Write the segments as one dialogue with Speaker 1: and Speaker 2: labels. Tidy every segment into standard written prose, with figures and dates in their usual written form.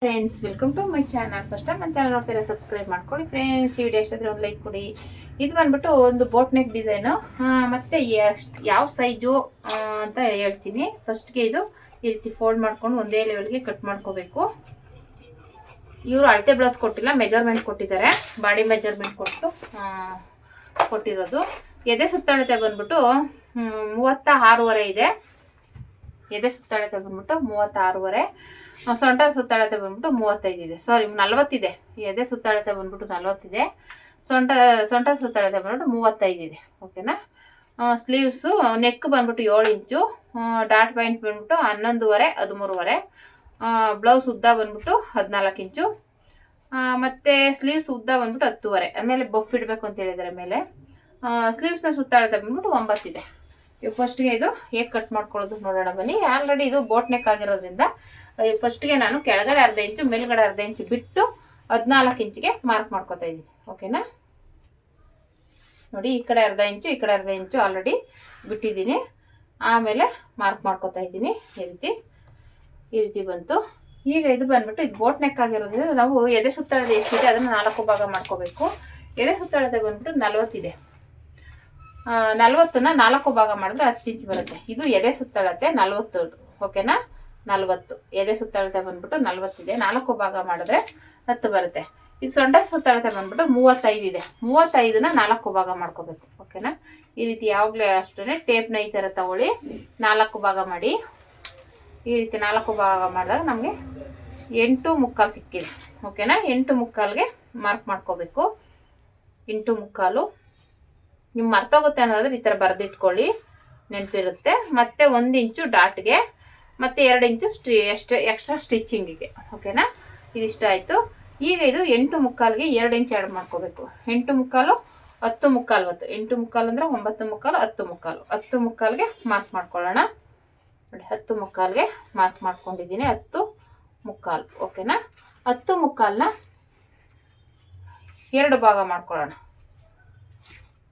Speaker 1: Friends, welcome to my channel. First time ನನ್ನ channel ನೋಡ್ತೀರಾ, subscribe ಮಾಡ್ಕೊಳ್ಳಿ ಫ್ರೆಂಡ್ಸ್. ಈ ವಿಡಿಯೋ ಎಷ್ಟಾದ್ರೆ ಒಂದು ಲೈಕ್ ಕೊಡಿ. ಇದು ಬಂದ್ಬಿಟ್ಟು ಒಂದು ಬೋಟ್ ನೆಕ್ ಡಿಸೈನು. ಮತ್ತೆ ಯಾವ ಸೈಜು ಅಂತ ಹೇಳ್ತೀನಿ. ಫಸ್ಟ್ಗೆ ಇದು ಈ ರೀತಿ ಫೋಲ್ಡ್ ಮಾಡ್ಕೊಂಡು ಒಂದೇ ಲೆವೆಲ್ಗೆ ಕಟ್ ಮಾಡ್ಕೋಬೇಕು. ಇವರು ಅಳತೆ ಬ್ಲೌಸ್ ಕೊಟ್ಟಿಲ್ಲ, ಮೆಜರ್ಮೆಂಟ್ ಕೊಟ್ಟಿದ್ದಾರೆ. ಬಾಡಿ ಮೆಜರ್ಮೆಂಟ್ ಕೊಟ್ಟಿರೋದು. ಎದೆ ಸುತ್ತಳತೆ ಬಂದ್ಬಿಟ್ಟು 36.5 ಇದೆ. ಎದೆ ಸುತ್ತಳತೆ ಬಂದ್ಬಿಟ್ಟು 36.5. ಸೊಂಟ ಸುತ್ತಳತೆ ಬಂದ್ಬಿಟ್ಟು 35 ಇದೆ. ಸಾರಿ, 40 ಇದೆ. ಎದೆ ಸುತ್ತಳತೆ ಬಂದ್ಬಿಟ್ಟು 40 ಇದೆ. ಸೊಂಟ ಸುತ್ತಳತೆ ಬಂದ್ಬಿಟ್ಟು 35 ಇದೆ. ಓಕೆನಾ. ಸ್ಲೀವ್ಸು ನೆಕ್ ಬಂದ್ಬಿಟ್ಟು 7 ಇಂಚು. ಡಾಟ್ ಪಾಯಿಂಟ್ ಬಂದ್ಬಿಟ್ಟು 11.5 13.5. ಬ್ಲೌಸ್ ಉದ್ದ ಬಂದ್ಬಿಟ್ಟು 14 ಇಂಚು. ಮತ್ತೆ ಸ್ಲೀವ್ಸ್ ಉದ್ದ ಬಂದ್ಬಿಟ್ಟು 10.5. ಆಮೇಲೆ ಬಫ್ ಇಡಬೇಕು ಅಂತ ಹೇಳಿದ್ದಾರೆ ಮೇಲೆ. ಸ್ಲೀವ್ಸ್ನ ಸುತ್ತಳತೆ ಬಂದ್ಬಿಟ್ಟು 9 ಇದೆ. ಫಸ್ಟ್ಗೆ ಇದು ಹೇಗೆ ಕಟ್ ಮಾಡ್ಕೊಳ್ಳೋದು ನೋಡೋಣ ಬನ್ನಿ. ಆಲ್ರೆಡಿ ಇದು ಬೋಟ್ ನೆಕ್ ಆಗಿರೋದ್ರಿಂದ ಫಸ್ಟ್ಗೆ ನಾನು ಕೆಳಗಡೆ 1/2 ಇಂಚು ಮೇಲ್ಗಡೆ 1/2 ಇಂಚು ಬಿಟ್ಟು 14 ಇಂಚಿಗೆ ಮಾರ್ಕ್ ಮಾಡ್ಕೊತಾ ಇದ್ದೀನಿ. ಓಕೆನಾ. ನೋಡಿ, ಈ ಕಡೆ 1/2 ಇಂಚು ಈ ಕಡೆ 1/2 ಇಂಚು ಆಲ್ರೆಡಿ ಬಿಟ್ಟಿದ್ದೀನಿ. ಆಮೇಲೆ ಮಾರ್ಕ್ ಮಾಡ್ಕೊತಾ ಇದ್ದೀನಿ. ಈ ರೀತಿ ಬಂತು. ಈಗ ಇದು ಬಂದ್ಬಿಟ್ಟು ಇದು ಬೋಟ್ ನೆಕ್ ಆಗಿರೋದ್ರಿಂದ ನಾವು ಎದೆ ಸುತ್ತಳತೆ ಎಷ್ಟಿದೆ ಅದನ್ನು 4 ಭಾಗ ಮಾಡ್ಕೋಬೇಕು. ಎದೆ ಸುತ್ತಳತೆ ಬಂದ್ಬಿಟ್ಟು 40 ಇದೆ. 40ನ 4 ಭಾಗ ಮಾಡಿದ್ರೆ 10 ಇಂಚ್ ಬರುತ್ತೆ. ಇದು ಎದೆ ಸುತ್ತಳತೆ 40. ಓಕೆನಾ. 40 ಎದೆ ಸುತ್ತಳತೆ ಬಂದ್ಬಿಟ್ಟು 40 ಇದೆ. 4 ಭಾಗ ಮಾಡಿದ್ರೆ 10 ಬರುತ್ತೆ. ಇದು ಸೊಂಟ ಸುತ್ತಳತೆ ಬಂದ್ಬಿಟ್ಟು 35 ಇದೆ. 35ನ 4 ಭಾಗ ಮಾಡ್ಕೋಬೇಕು. ಓಕೆನಾ. ಈ ರೀತಿ ಯಾವಾಗಲೇ ಅಷ್ಟೇ ಟೇಪ್ನ ಈ ಥರ ತಗೊಳ್ಳಿ, 4 ಭಾಗ ಮಾಡಿ. ಈ ರೀತಿ 4 ಭಾಗ ಮಾಡಿದಾಗ ನಮಗೆ 8.75 ಸಿಕ್ಕಿದೆ. ಓಕೆನಾ. 8.75ಗೆ ಮಾರ್ಕ್ ಮಾಡ್ಕೋಬೇಕು. 8.75 ನಿಮ್ಗೆ ಮರ್ತೋಗುತ್ತೆ ಅನ್ನೋದ್ರೆ ಈ ಥರ ಬರೆದಿಟ್ಕೊಳ್ಳಿ, ನೆನಪಿರುತ್ತೆ. ಮತ್ತೆ 1 ಇಂಚು ಡಾಟ್ಗೆ, ಮತ್ತೆ 2 ಇಂಚು ಎಕ್ಸ್ಟ್ರಾ ಸ್ಟಿಚಿಂಗಿಗೆ. ಓಕೆನಾ. ಇದಿಷ್ಟ ಆಯಿತು. ಈಗ ಇದು 8.75ಗೆ 2 ಇಂಚ್ ಆ್ಯಡ್ ಮಾಡ್ಕೋಬೇಕು. 8.75 10.75 ಹೊತ್ತು. 8.75 ಅಂದರೆ 9.75 10.75ಗೆ ಮಾರ್ಕ್ ಮಾಡ್ಕೊಳ್ಳೋಣ. ನೋಡಿ, 10.75ಗೆ ಮಾರ್ಕ್ ಮಾಡ್ಕೊಂಡಿದ್ದೀನಿ. 10.75. ಓಕೆನಾ. 10.75ನ 2 ಭಾಗ ಮಾಡ್ಕೊಳ್ಳೋಣ.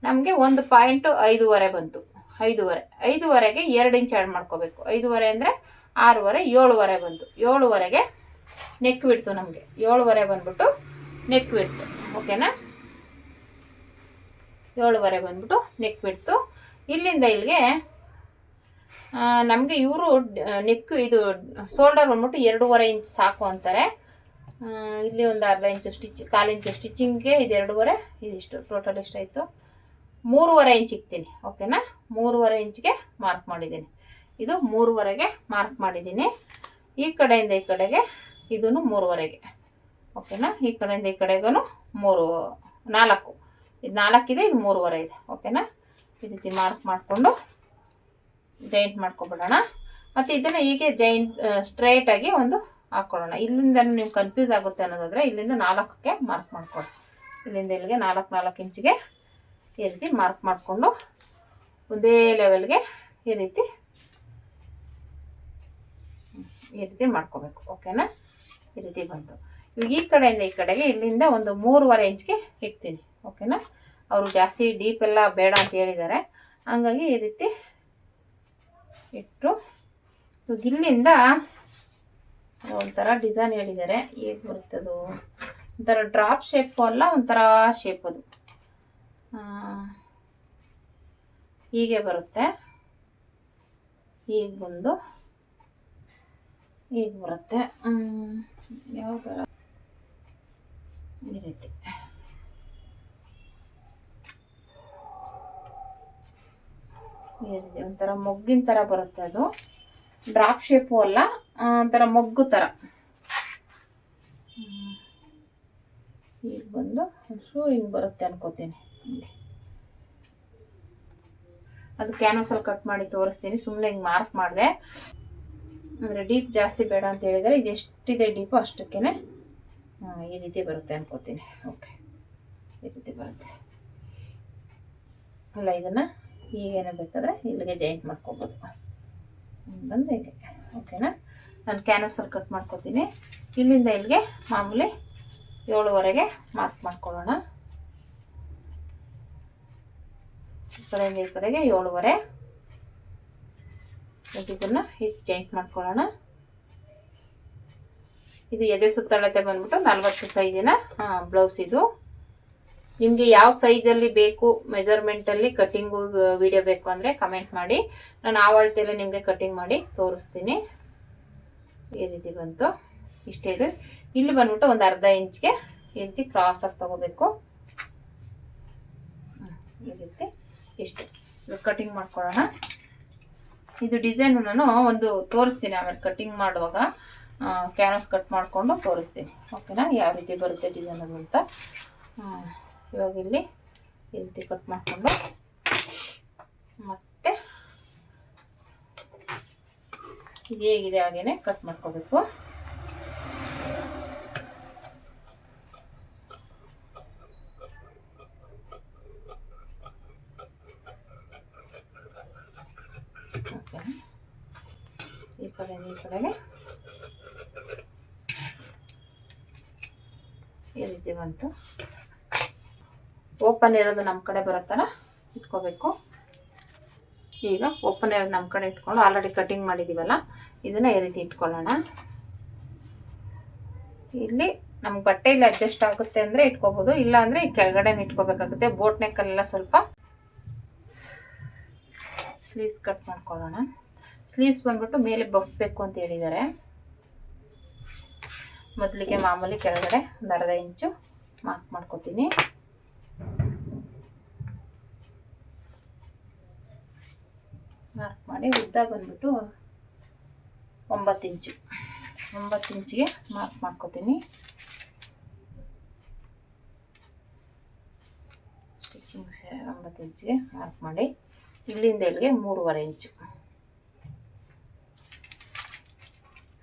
Speaker 1: ನಮಗೆ 1.5 ಬಂತು. 5.5ಗೆ 2 ಇಂಚ್ ಆ್ಯಡ್ ಮಾಡ್ಕೋಬೇಕು. 5.5 ಅಂದರೆ 6.5 7.5 ಬಂತು. 7.5ಗೆ ನೆಕ್ ಬಿಡ್ತು. ನಮಗೆ 7.5 ಬಂದ್ಬಿಟ್ಟು ನೆಕ್ ಬಿಡ್ತು. ಓಕೆನಾ. 7.5 ಬಂದ್ಬಿಟ್ಟು ನೆಕ್ ಬಿಡ್ತು. ಇಲ್ಲಿಂದ ಇಲ್ಲಿಗೆ ನಮಗೆ ಇವರು ನೆಕ್ ಇದು ಶೋಲ್ಡರ್ ಬಂದ್ಬಿಟ್ಟು 2.5 ಇಂಚ್ ಸಾಕು ಅಂತಾರೆ. ಇಲ್ಲಿ ಒಂದು 1/2 ಇಂಚು ಕಾಲು ಇಂಚು ಸ್ಟಿಚಿಂಗ್ಗೆ ಇದು 2.5. ಇದಿಷ್ಟು ಟೋಟಲ್ ಎಷ್ಟಾಯಿತು? 3.5 ಇಂಚ್ ಇಕ್ತೀನಿ. ಓಕೆನಾ. 3.5 ಇಂಚ್ಗೆ ಮಾರ್ಕ್ ಮಾಡಿದ್ದೀನಿ. ಇದು 3.5ಗೆ ಮಾರ್ಕ್ ಮಾಡಿದ್ದೀನಿ. ಈ ಕಡೆಯಿಂದ ಈ ಕಡೆಗೆ ಇದನ್ನು 3.5ಗೆ. ಓಕೆನಾ. ಈ ಕಡೆಯಿಂದ ಈ ಕಡೆಗೂ 4. ಇದು 4 ಇದೆ, ಇದು 3.5 ಇದೆ. ಓಕೆನಾ. ಈ ರೀತಿ ಮಾರ್ಕ್ ಮಾಡಿಕೊಂಡು ಜಾಯಿಂಟ್ ಮಾಡ್ಕೊಬಿಡೋಣ. ಮತ್ತು ಇದನ್ನು ಹೀಗೆ ಸ್ಟ್ರೈಟಾಗಿ ಒಂದು ಹಾಕ್ಕೊಳ್ಳೋಣ. ಇಲ್ಲಿಂದ ನೀವು ಕನ್ಫ್ಯೂಸ್ ಆಗುತ್ತೆ ಅನ್ನೋದಾದರೆ ಇಲ್ಲಿಂದ 4ಕ್ಕೆ ಮಾರ್ಕ್ ಮಾಡ್ಕೊಳ್ಳಿ. ಇಲ್ಲಿಂದ ಇಲ್ಲಿಗೆ 4 ಇಂಚಿಗೆ ಈ ರೀತಿ ಮಾರ್ಕ್ ಮಾಡಿಕೊಂಡು ಒಂದೇ ಲೆವೆಲ್ಗೆ ಈ ರೀತಿ ಮಾಡ್ಕೋಬೇಕು. ಓಕೆನಾ. ಈ ರೀತಿ ಬಂತು. ಇವಾಗ ಈ ಕಡೆಯಿಂದ ಈ ಕಡೆಗೆ ಇಲ್ಲಿಂದ ಒಂದು 3.5 ಇಂಚ್ಗೆ ಇಕ್ತೀನಿ. ಓಕೆನಾ. ಅವರು ಜಾಸ್ತಿ ಡೀಪ್ ಎಲ್ಲ ಬೇಡ ಅಂತ ಹೇಳಿದ್ದಾರೆ. ಹಂಗಾಗಿ ಈ ರೀತಿ ಇಟ್ಟು ಇಲ್ಲಿಂದ ಒಂಥರ ಡಿಸೈನ್ ಹೇಳಿದ್ದಾರೆ. ಹೇಗೆ ಬರುತ್ತದು? ಒಂಥರ ಡ್ರಾಪ್ ಶೇಪು ಅಲ್ಲ, ಒಂಥರ ಶೇಪ್ ಅದು. ಹೀಗೆ ಬರುತ್ತೆ. ಹೀಗೆ ಬಂದು ಹೀಗೆ ಬರುತ್ತೆ. ಯಾವ ಥರ? ಈ ರೀತಿ ಒಂಥರ ಮೊಗ್ಗಿನ ಥರ ಬರುತ್ತೆ. ಅದು ಡ್ರಾಪ್ ಶೇಪು ಅಲ್ಲ, ಒಂಥರ ಮೊಗ್ಗು ಥರ. ಈಗ ಬಂದು ಹಿಂಗೆ ಬರುತ್ತೆ ಅನ್ಕೋತೀನಿ. ಅದು ಕ್ಯಾನ್ವಸಲ್ಲಿ ಕಟ್ ಮಾಡಿ ತೋರಿಸ್ತೀನಿ. ಸುಮ್ಮನೆ ಹಿಂಗೆ ಮಾರ್ಕ್ ಮಾಡಿದೆ. ಅಂದರೆ ಡೀಪ್ ಜಾಸ್ತಿ ಬೇಡ ಅಂತ ಹೇಳಿದರೆ ಇದು ಎಷ್ಟಿದೆ ಡೀಪು ಅಷ್ಟಕ್ಕೇ ಈ ರೀತಿ ಬರುತ್ತೆ ಅನ್ಕೋತೀನಿ. ಓಕೆ, ಈ ರೀತಿ ಬರುತ್ತೆ ಅಲ್ಲ. ಇದನ್ನು ಹೀಗೇನೆ ಬೇಕಾದರೆ ಇಲ್ಲಿಗೆ ಜಾಯಿಂಟ್ ಮಾಡ್ಕೋಬೋದು. ಬಂದು ಹೀಗೆ. ಓಕೆನಾ. ನಾನು ಕ್ಯಾನ್ವಸಲ್ಲಿ ಕಟ್ ಮಾಡ್ಕೋತೀನಿ. ಇಲ್ಲಿಂದ ಇಲ್ಲಿಗೆ ಮಾಮೂಲಿ 7.5ಗೆ ಮಾರ್ಕ್ ಮಾಡ್ಕೊಳ್ಳೋಣ. ಈ ಕಡೆಯಿಂದ ಈ ಕಡೆಗೆ 7.5. ಇದನ್ನು ಹೀಗೆ ಜಾಯಿಂಟ್ ಮಾಡ್ಕೊಳ್ಳೋಣ. ಇದು ಎದೆ ಸುತ್ತಳತೆ ಬಂದ್ಬಿಟ್ಟು 40 ಸೈಜಿನ ಬ್ಲೌಸ್. ಇದು ನಿಮಗೆ ಯಾವ ಸೈಜಲ್ಲಿ ಬೇಕು ಮೆಜರ್ಮೆಂಟಲ್ಲಿ ಕಟ್ಟಿಂಗು ವಿಡಿಯೋ ಬೇಕು ಅಂದರೆ ಕಮೆಂಟ್ ಮಾಡಿ, ನಾನು ಆ ಅಳತೆಯಲ್ಲೇ ನಿಮಗೆ ಕಟ್ಟಿಂಗ್ ಮಾಡಿ ತೋರಿಸ್ತೀನಿ. ಈ ರೀತಿ ಬಂತು. ಇಷ್ಟೇ ಇದು. ಇಲ್ಲಿ ಬಂದ್ಬಿಟ್ಟು ಒಂದು ಅರ್ಧ ಇಂಚ್ಗೆ ಈ ರೀತಿ ಕ್ರಾಸಾಗಿ ತಗೋಬೇಕು. ಈ ರೀತಿ ಇಷ್ಟು ಕಟಿಂಗ್ ಮಾಡ್ಕೊಳ್ಳೋಣ. ಇದು ಡಿಸೈನು ನಾನು ಒಂದು ತೋರಿಸ್ತೀನಿ, ಆಮೇಲೆ ಕಟ್ಟಿಂಗ್ ಮಾಡುವಾಗ ಕ್ಯಾನ್ವಾಸ್ ಕಟ್ ಮಾಡಿಕೊಂಡು ತೋರಿಸ್ತೀನಿ. ಓಕೆನಾ, ಯಾವ ರೀತಿ ಬರುತ್ತೆ ಡಿಸೈನ್ ಅದು ಅಂತ. ಇವಾಗ ಇಲ್ಲಿ ಈ ರೀತಿ ಕಟ್ ಮಾಡಿಕೊಂಡು ಮತ್ತೆ ಇದು ಹೇಗಿದೆ ಹಾಗೇನೆ ಕಟ್ ಮಾಡ್ಕೋಬೇಕು. ಈ ಕಡೆಗೆ ಈ ರೀತಿ ಬಂತು. ಓಪನ್ ಇರೋದು ನಮ್ಮ ಕಡೆ ಬರೋ ಇಟ್ಕೋಬೇಕು. ಈಗ ಓಪನ್ ಇರೋದು ನಮ್ಮ ಕಡೆ ಇಟ್ಕೊಂಡು ಆಲ್ರೆಡಿ ಕಟಿಂಗ್ ಮಾಡಿದ್ದೀವಲ್ಲ ಇದನ್ನು ಈ ರೀತಿ ಇಟ್ಕೊಳ್ಳೋಣ. ಇಲ್ಲಿ ನಮ್ಗೆ ಬಟ್ಟೆಯಲ್ಲಿ ಅಡ್ಜಸ್ಟ್ ಆಗುತ್ತೆ ಅಂದರೆ ಇಟ್ಕೋಬೋದು, ಇಲ್ಲ ಅಂದರೆ ಈ ಕೆಳಗಡೆ ಇಟ್ಕೋಬೇಕಾಗುತ್ತೆ. ಬೋಟ್ ನೆಕ್ಕಲ್ಲೆಲ್ಲ ಸ್ವಲ್ಪ ಸ್ಲೀವ್ಸ್ ಕಟ್ ಮಾಡ್ಕೊಳ್ಳೋಣ. ಸ್ಲೀವ್ಸ್ ಬಂದ್ಬಿಟ್ಟು ಮೇಲೆ ಬಫ್ ಬೇಕು ಅಂತ ಹೇಳಿದ್ದಾರೆ. ಮೊದಲಿಗೆ ಮಾಮೂಲಿ ಕೆಳಗಡೆ ಒಂದು ಅರ್ಧ ಇಂಚು ಮಾರ್ಕ್ ಮಾಡ್ಕೊತೀನಿ. ಮಾರ್ಕ್ ಮಾಡಿ ಉದ್ದ ಬಂದ್ಬಿಟ್ಟು 9 ಇಂಚು. 9 ಇಂಚಿಗೆ ಮಾರ್ಕ್ ಮಾಡ್ಕೊತೀನಿ. ಸ್ಟಿಚಿಂಗ್ 9 ಇಂಚಿಗೆ ಮಾರ್ಕ್ ಮಾಡಿ ಇಲ್ಲಿಂದ ಇಲ್ಲಿಗೆ 3.5 ಇಂಚು.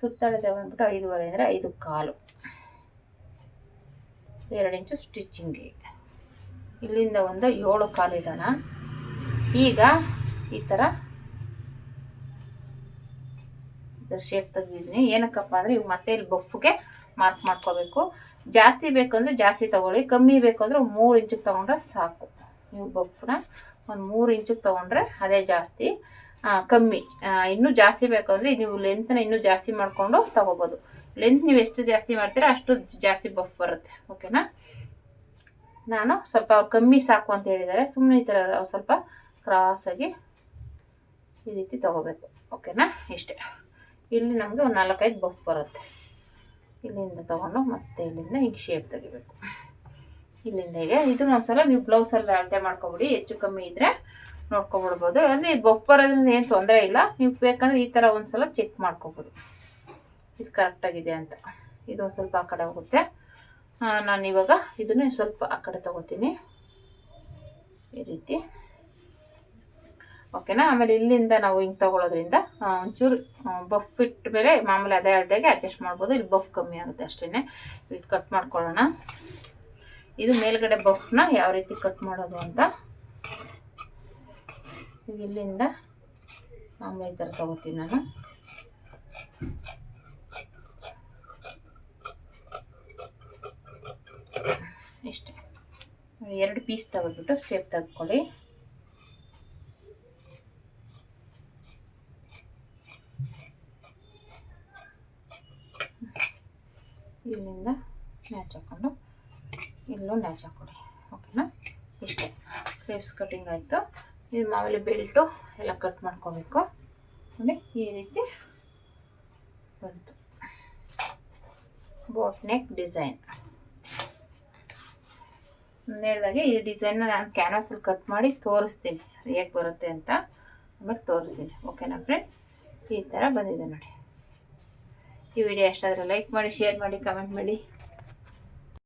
Speaker 1: ಸುತ್ತಳತೆ ಬಂದ್ಬಿಟ್ಟು 5.5 ಅಂದರೆ 5.25. 2 ಇಂಚು ಸ್ಟಿಚಿಂಗಿಗೆ. ಇಲ್ಲಿಂದ ಒಂದು 7.25 ಇಡೋಣ. ಈಗ ಈ ಥರ ಇದರ ಶೇಪ್ ತೆಗೆದಿದ್ದೀನಿ. ಏನಕ್ಕಪ್ಪ ಅಂದರೆ ಇವು ಮತ್ತೆ ಇಲ್ಲಿ ಬಫ್ಗೆ ಮಾರ್ಕ್ ಮಾಡ್ಕೋಬೇಕು. ಜಾಸ್ತಿ ಬೇಕಂದರೆ ಜಾಸ್ತಿ ತೊಗೊಳ್ಳಿ, ಕಮ್ಮಿ ಬೇಕು ಅಂದರೆ 3 ಇಂಚಿಗೆ ತೊಗೊಂಡ್ರೆ ಸಾಕು. ನೀವು ಬಫ್ನ ಒಂದು 3 ಇಂಚಿಗೆ ತೊಗೊಂಡ್ರೆ ಅದೇ ಜಾಸ್ತಿ. ಕಮ್ಮಿ ಇನ್ನೂ ಜಾಸ್ತಿ ಬೇಕು ಅಂದರೆ ನೀವು ಲೆಂತ್ನ ಇನ್ನೂ ಜಾಸ್ತಿ ಮಾಡಿಕೊಂಡು ತೊಗೋಬೋದು. ಲೆಂತ್ ನೀವು ಎಷ್ಟು ಜಾಸ್ತಿ ಮಾಡ್ತೀರಾ ಅಷ್ಟು ಜಾಸ್ತಿ ಬಫ್ ಬರುತ್ತೆ. ಓಕೆನಾ, ನಾನು ಸ್ವಲ್ಪ ಅವ್ರು ಕಮ್ಮಿ ಸಾಕು ಅಂತ ಹೇಳಿದ್ದಾರೆ. ಸುಮ್ಮನೆ ಈ ಥರ ಸ್ವಲ್ಪ ಕ್ರಾಸಾಗಿ ಈ ರೀತಿ ತೊಗೋಬೇಕು. ಓಕೆನಾ, ಇಷ್ಟೇ. ಇಲ್ಲಿ ನಮಗೆ ಒಂದು 4-5 ಬಫ್ ಬರುತ್ತೆ. ಇಲ್ಲಿಂದ ತೊಗೊಂಡು ಮತ್ತೆ ಇಲ್ಲಿಂದ ಈಗ ಶೇಪ್ ತೆಗಿಬೇಕು. ಇಲ್ಲಿಂದ ಹೀಗೆ ಇದನ್ನ ಒಂದ್ಸಲ ನೀವು ಬ್ಲೌಸಲ್ಲಿ ಅಳತೆ ಮಾಡ್ಕೊಬಿಡಿ. ಹೆಚ್ಚು ಕಮ್ಮಿ ಇದ್ದರೆ ನೋಡ್ಕೊಬಿಡ್ಬೋದು. ಅಂದರೆ ಬಫ್ ಬರೋದ್ರಿಂದ ಏನು ತೊಂದರೆ ಇಲ್ಲ. ನೀವು ಬೇಕಂದರೆ ಈ ಥರ ಒಂದ್ಸಲ ಚೆಕ್ ಮಾಡ್ಕೊಬೋದು ಇದು ಕರೆಕ್ಟಾಗಿದೆ ಅಂತ. ಇದು ಒಂದು ಸ್ವಲ್ಪ ಆ ಕಡೆ ಹೋಗುತ್ತೆ. ನಾನು ಇವಾಗ ಇದನ್ನು ಸ್ವಲ್ಪ ಆ ಕಡೆ ತೊಗೋತೀನಿ ಈ ರೀತಿ. ಓಕೆನಾ, ಆಮೇಲೆ ಇಲ್ಲಿಂದ ನಾವು ಹಿಂಗೆ ತೊಗೊಳೋದ್ರಿಂದ ಒಂಚೂರು ಬಫ್ ಇಟ್ಟ ಮೇಲೆ ಮಾಮೂಲಿ ಅದೇ ಅಳತೆಗೆ ಅಡ್ಜಸ್ಟ್ ಮಾಡ್ಬೋದು. ಇಲ್ಲಿ ಬಫ್ ಕಮ್ಮಿ ಆಗುತ್ತೆ ಅಷ್ಟೇ. ಇದು ಕಟ್ ಮಾಡ್ಕೊಳ್ಳೋಣ. ಇದು ಮೇಲ್ಗಡೆ ಬಫ್ನ ಯಾವ ರೀತಿ ಕಟ್ ಮಾಡೋದು ಅಂತ ಇಲ್ಲಿಂದ ಮಾಮೂಲಿ ಈ ಥರ ತೊಗೋತೀನಿ ನಾನು. ಇಷ್ಟೇ. 2 ಪೀಸ್ ತೆಗೆದ್ಬಿಟ್ಟು ಶೇಪ್ ತೆಗೆದುಕೊಳ್ಳಿ. ಇಲ್ಲಿಂದ ಮ್ಯಾಚ್ ಹಾಕ್ಕೊಂಡು ಇಲ್ಲೂ ಮ್ಯಾಚ್ ಹಾಕ್ಕೊಡಿ. ಓಕೆನಾ, ಇಷ್ಟೇ. ಸ್ಲೀವ್ಸ್ ಕಟಿಂಗ್ ಆಯಿತು. ಇದು ಮಾಮೂಲಿ ಬೆಲ್ಟು ಎಲ್ಲ ಕಟ್ ಮಾಡ್ಕೋಬೇಕು. ನೋಡಿ ಈ ರೀತಿ ಬಂತು ಬೋಟ್ ನೆಕ್ ಡಿಸೈನ್. ನಾನು ಹೇಳಿದಾಗೆ ಈ ಡಿಸೈನ್ನ ನಾನು ಕ್ಯಾನ್ವಾಸಲ್ಲಿ ಕಟ್ ಮಾಡಿ ತೋರಿಸ್ತೀನಿ ಹೇಗೆ ಬರುತ್ತೆ ಅಂತ, ಆಮೇಲೆ ತೋರಿಸ್ತೀನಿ. ಓಕೆನಾ ಫ್ರೆಂಡ್ಸ್, ಈ ಥರ ಬಂದಿದೆ ನೋಡಿ. ಈ ವಿಡಿಯೋ ಎಷ್ಟಾದರೆ ಲೈಕ್ ಮಾಡಿ, ಶೇರ್ ಮಾಡಿ, ಕಮೆಂಟ್ ಮಾಡಿ.